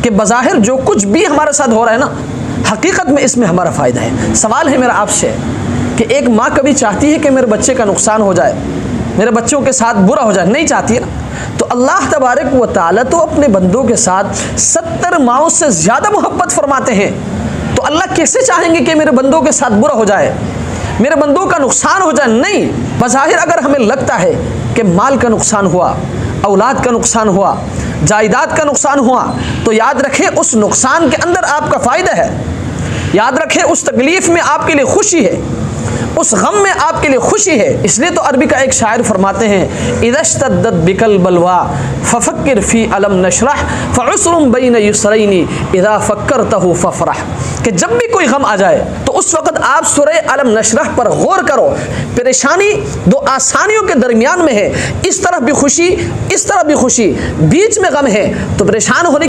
कि बज़ाहिर जो कुछ भी हमारे साथ हो रहा है ना, हकीकत में इसमें हमारा फ़ायदा है। सवाल है मेरा आपसे कि एक माँ कभी चाहती है कि मेरे बच्चे का नुकसान हो जाए, मेरे बच्चों के साथ बुरा हो जाए? नहीं चाहती है ना। तो अल्लाह तबारक व तआला तो अपने बंदों के साथ 70 माओं से ज़्यादा मोहब्बत फरमाते हैं। तो अल्लाह कैसे चाहेंगे कि मेरे बंदों के साथ बुरा हो जाए, मेरे बंदों का नुकसान हो जाए? नहीं। बज़ाहिर अगर हमें लगता है कि माल का नुकसान हुआ, औलाद का नुकसान हुआ, जायदाद का नुकसान हुआ, तो याद रखें उस नुकसान के अंदर आपका फ़ायदा है। याद रखें उस तकलीफ़ में आपके लिए खुशी है, उस गम में आपके लिए खुशी है। इसलिए तो अरबी का एक शायर फरमाते हैं, इज़श्तद्दत बिकल बलवा फ़फ़क्किर फ़ी अलम नशरह फ़उस्रुम बैन युसरैनी इज़ा फ़क्करतहु फ़फ़रह, कि जब भी कोई गम आ जाए तो उस वक़्त आप सूरह अलम नशरह पर गौर करो। परेशानी दो आसानियों के दरमियान में है, इस तरफ भी खुशी, इस तरफ भी खुशी, बीच में गम है, तो परेशान होने